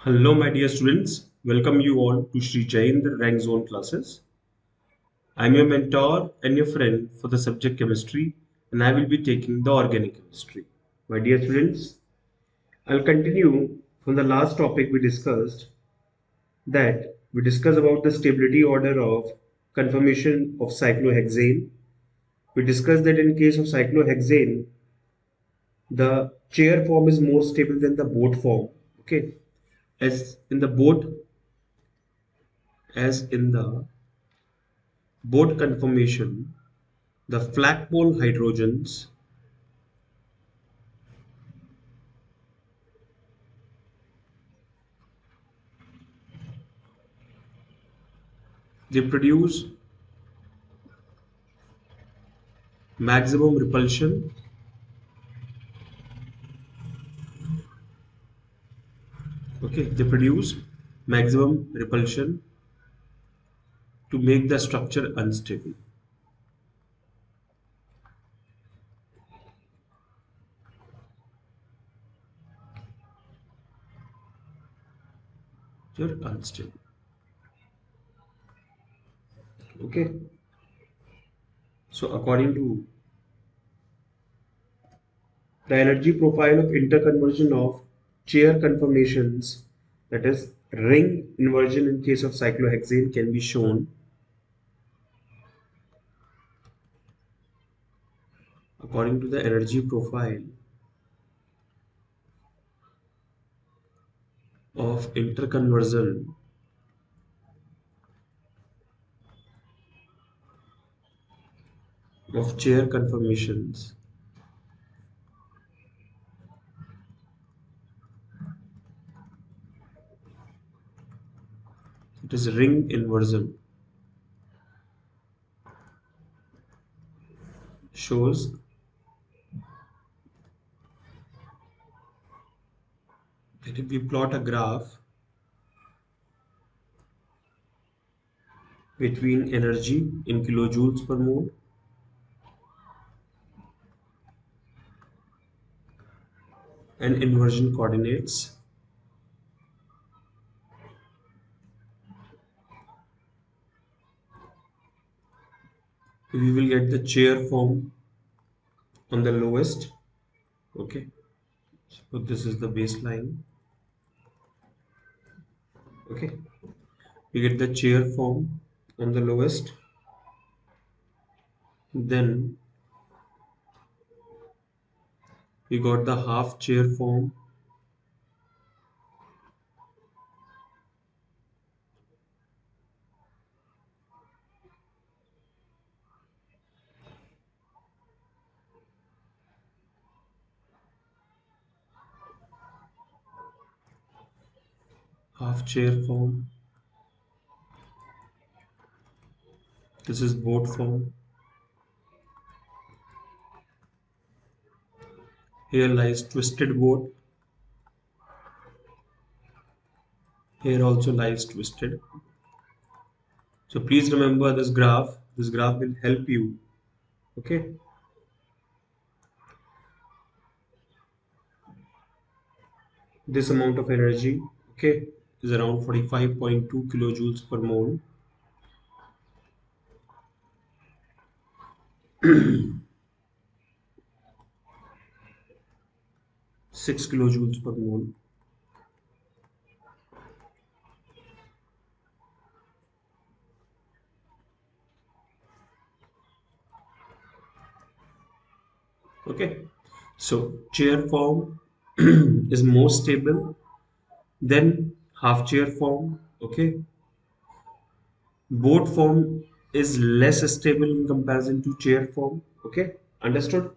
Hello, my dear students. Welcome you all to Sri Jayendra Rank Zone classes. I'm your mentor and your friend for the subject chemistry, and I will be taking the organic chemistry. My dear students, I'll continue from the last topic we discussed that we discussed about the stability order of conformation of cyclohexane. We discussed that in case of cyclohexane, the chair form is more stable than the boat form. Okay, as in the boat, as in the boat conformation, the flag pole hydrogens they produce maximum repulsion. Okay, they produce maximum repulsion to make the structure unstable. You're unstable. Okay, so according to the energy profile of interconversion of chair conformations, that is ring inversion in case of cyclohexane, can be shown according to the energy profile of interconversion of chair conformations. It is ring inversion shows that if we plot a graph between energy in kilojoules per mole and inversion coordinates, we will get the chair form on the lowest. Okay, so this is the baseline. Okay, we get the chair form on the lowest, then we got the half chair form, half chair form. This is boat form. Here lies twisted boat. Here also lies twisted. So please remember this graph. This graph will help you. Okay. This amount of energy, okay, is around 45.2 kilojoules per mole. 6 kilojoules per mole. Okay, so chair form is more stable than half chair form. Okay, boat form is less stable in comparison to chair form. Okay, understood?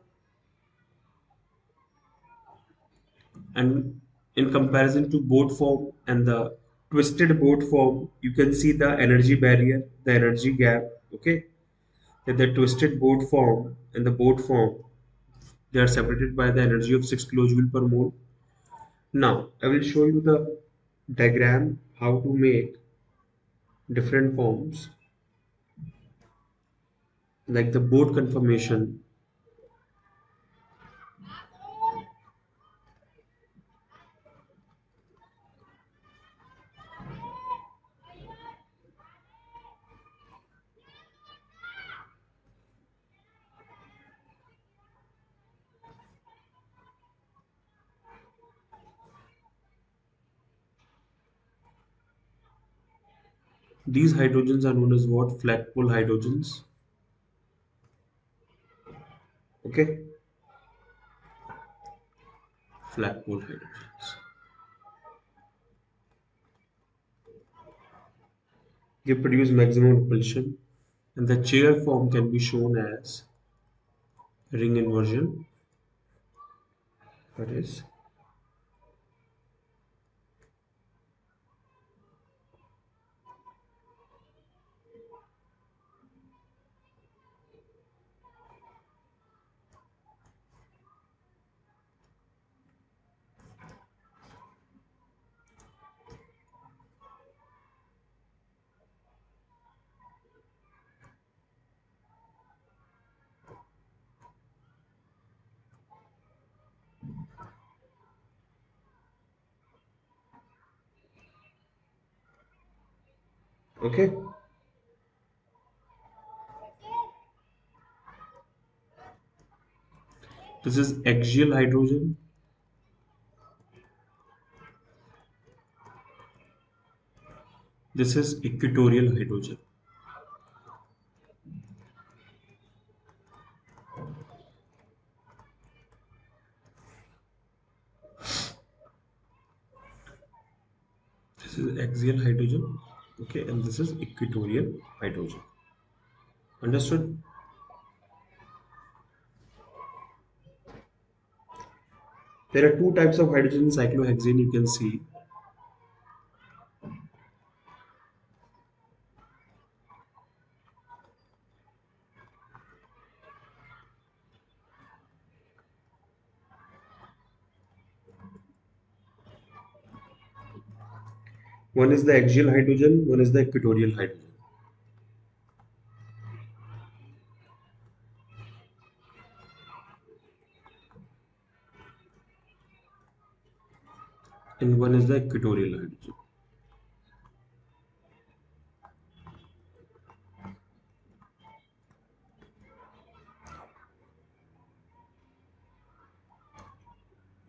And in comparison to boat form and the twisted boat form, you can see the energy barrier, the energy gap. Okay, that the twisted boat form and the boat form, they are separated by the energy of 6 kilojoule per mole. Now I will show you the diagram how to make different forms like the boat conformation. These hydrogens are known as what? Flat pole hydrogens. Okay, flat pole hydrogens. They produce maximum repulsion, and the chair form can be shown as ring inversion. That is okay. This is axial hydrogen. This is equatorial hydrogen. This is axial hydrogen. Okay, and this is equatorial hydrogen. Understood? There are two types of hydrogen in cyclohexane. You can see one is the axial hydrogen, one is the equatorial hydrogen, and one is the equatorial hydrogen.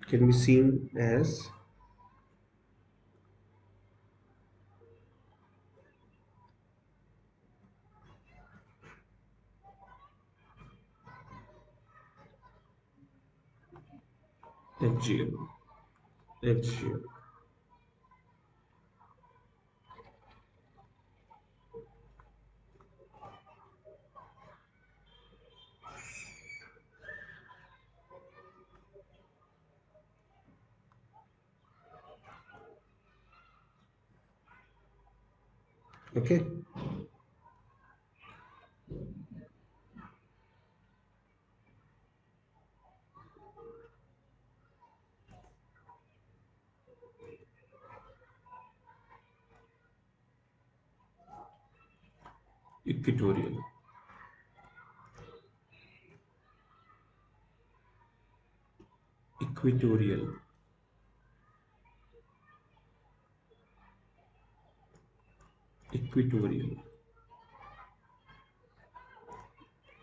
Can be seen as axial. Axial. Okay. Equatorial. Equatorial. Equatorial.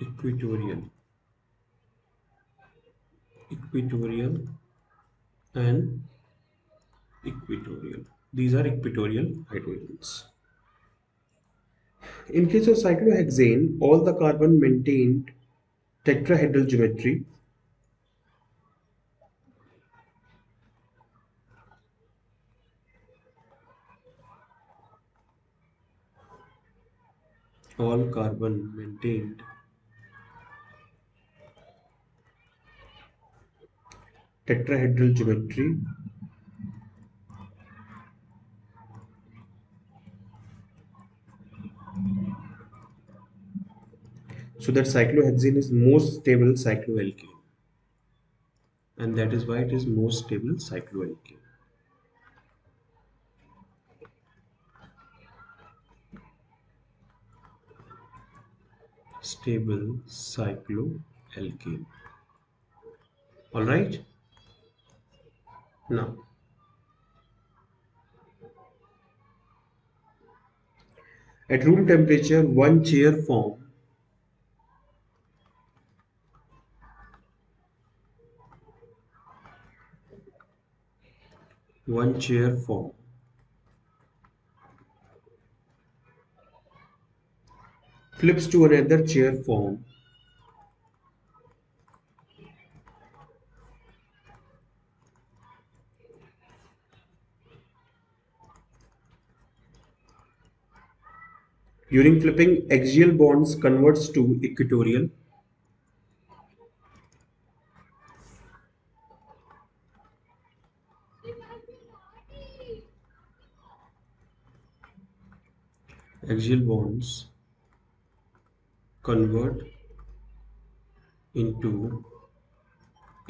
Equatorial. Equatorial and equatorial. These are equatorial hydrogens. In case of cyclohexane, all the carbon maintained tetrahedral geometry. All carbon maintained tetrahedral geometry. So that cyclohexane is most stable cycloalkane, and that is why it is most stable cycloalkane. Stable cycloalkane. All right. Now, at room temperature, one chair form flips to another chair form during flipping. Axial bonds converts to equatorial. Axial bonds convert into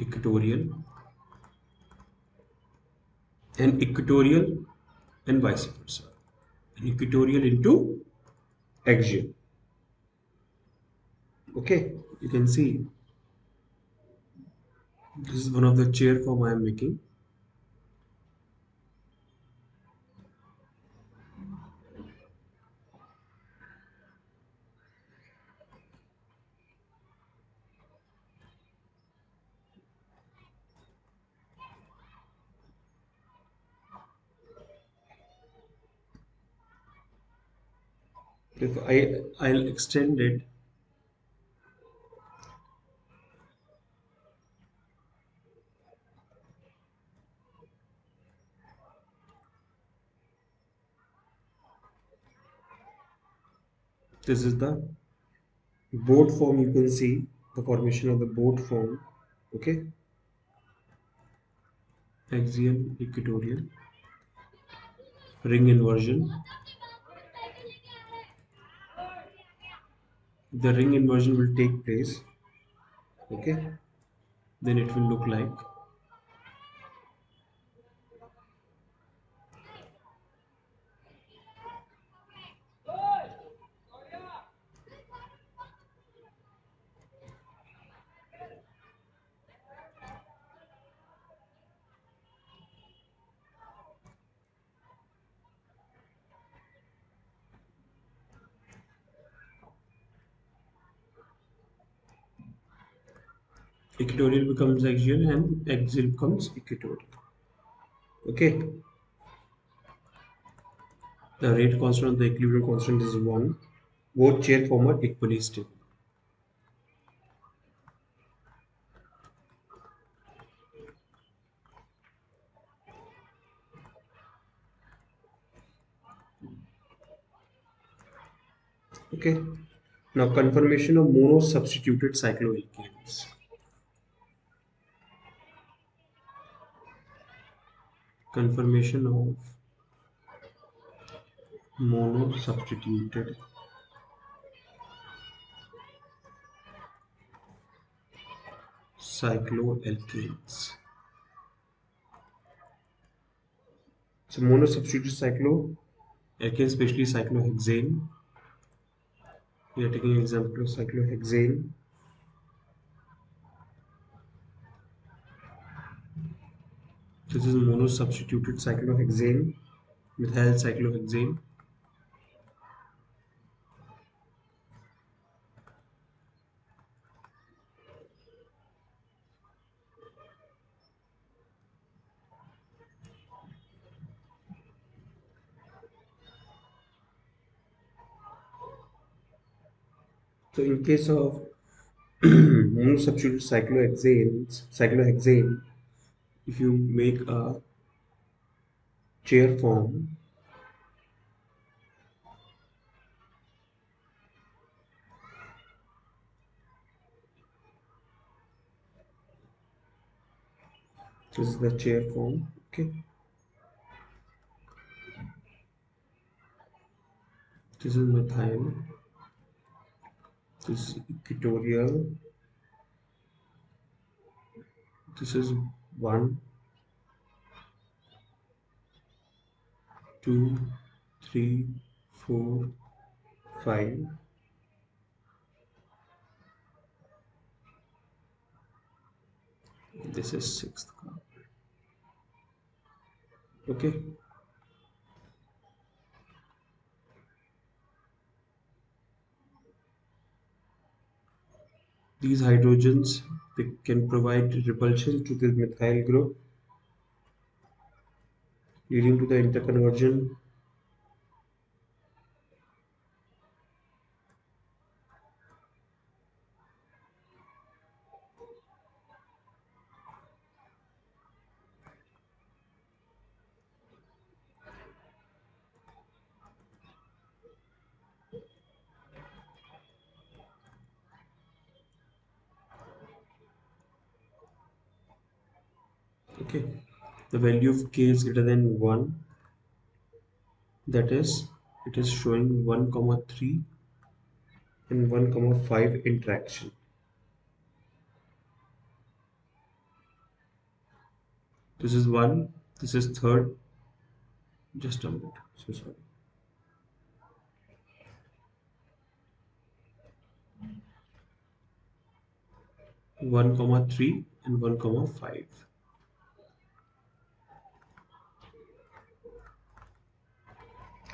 equatorial and equatorial and vice versa. And equatorial into axial. Okay, you can see this is one of the chair form I am making. If I'll extend it, this is the boat form. You can see the formation of the boat form. Okay, axial, equatorial, ring inversion. The ring inversion will take place. Okay, then it will look like equatorial becomes axial and axial becomes equatorial. Okay, the rate constant, the equilibrium constant is 1. Both chair form are equally stable. Okay, now conformation of mono-substituted cycloalkanes. Conformation of mono-substituted cycloalkanes. So mono-substituted cycloalkane, especially cyclohexane. We are taking an example of cyclohexane. This is mono-substituted cyclohexane, methyl cyclohexane. So in case of monosubstituted cyclohexane, if you make a chair form, this is the chair form. Okay, this is methyl, this is equatorial, this is 1, 2, 3, 4, 5. This is 6th carbon. Okay, these hydrogens, they can provide repulsion to the methyl group, leading to the interconversion Okay, the value of k is greater than 1, that is, it is showing 1 comma 3 and 1 comma 5 interaction. This is 1, this is third, just a minute, so sorry. 1 comma 3 and 1 comma 5.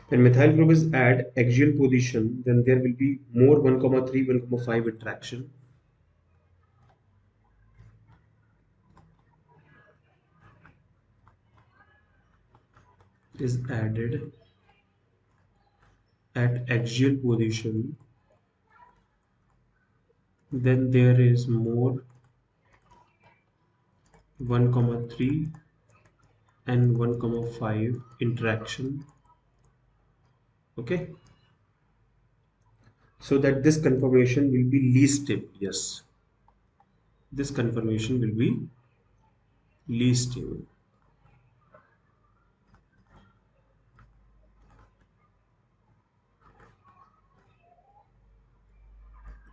When methyl group is at axial position, then there will be more 1 comma 3 1 comma 5 interaction. Is added at axial position, then there is more 1 comma 3 and 1 comma 5 interaction. Okay, so that this conformation will be least stable. Yes, this conformation will be least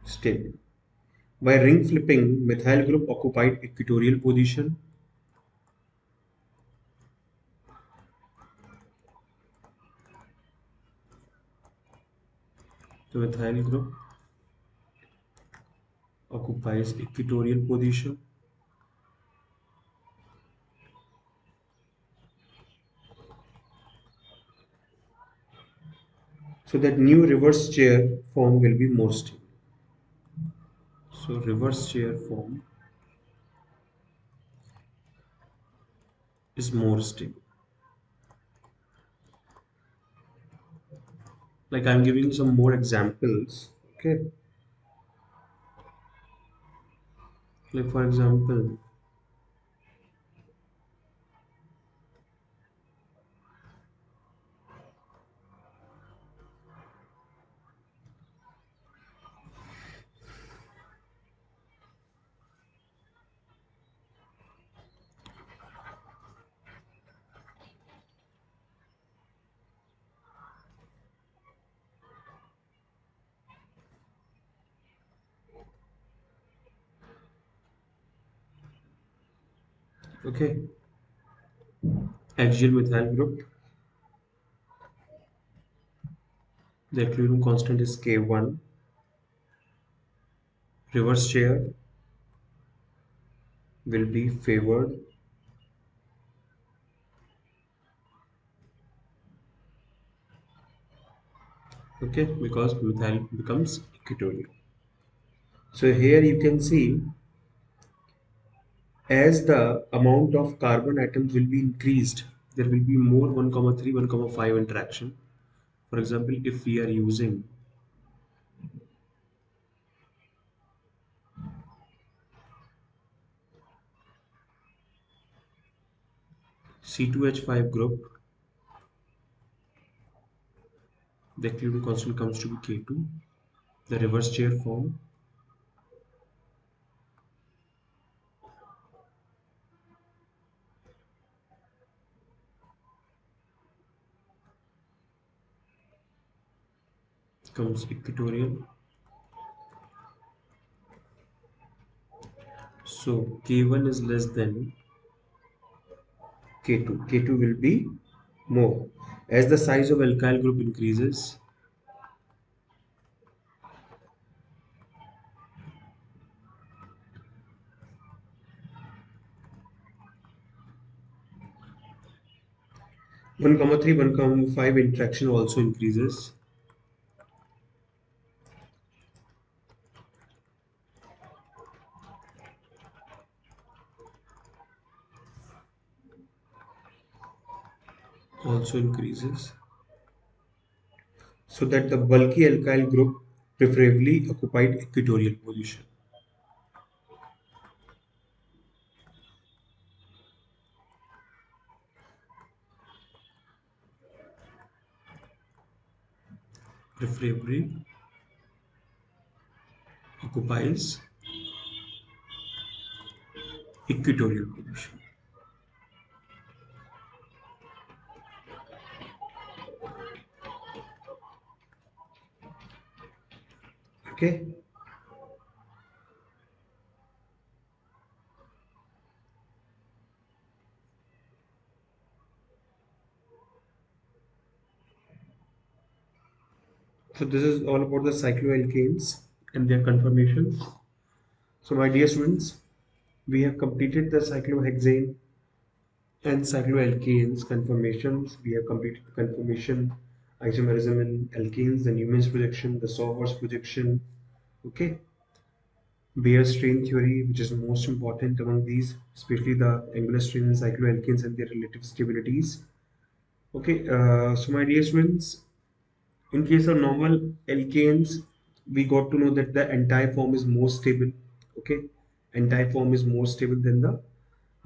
stable. By ring flipping, methyl group occupied equatorial position. The methyl group occupies equatorial position. So that new reverse chair form will be more stable. So reverse chair form is more stable. Like I'm giving some more examples. Okay. Like for example, okay, axial methyl group, the equilibrium constant is K1. Reverse chair will be favored. Okay, because methyl becomes equatorial. So here you can see as the amount of carbon atoms will be increased, there will be more 1 comma 3 1 comma 5 interaction. For example, if we are using C2H5 group, the equilibrium constant comes to be K2. The reverse chair form comes equatorial. So K1 is less than K2. K2 will be more. As the size of alkyl group increases, 1 comma 3 1 comma 5 interaction also increases. Also increases. So that the bulky alkyl group preferably occupied equatorial position. Preferably occupies equatorial position. Okay. So this is all about the cycloalkanes and their conformations. So my dear students, we have completed the cyclohexane and cycloalkanes conformations. We have completed the conformation, isomerism in alkanes, the Newman's projection, the Sawhorse projection. Okay, Bayer strain theory, which is most important among these, especially the angular strain in cycloalkanes and their relative stabilities. Okay, so my dear students, in case of normal alkanes, we got to know that the anti-form is more stable. Okay, anti-form is more stable than the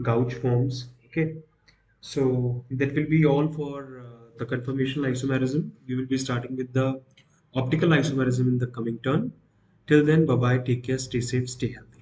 gouge forms. Okay, so that will be all for the conformational isomerism. We will be starting with the optical isomerism in the coming turn. Till then, bye bye, take care, stay safe, stay healthy.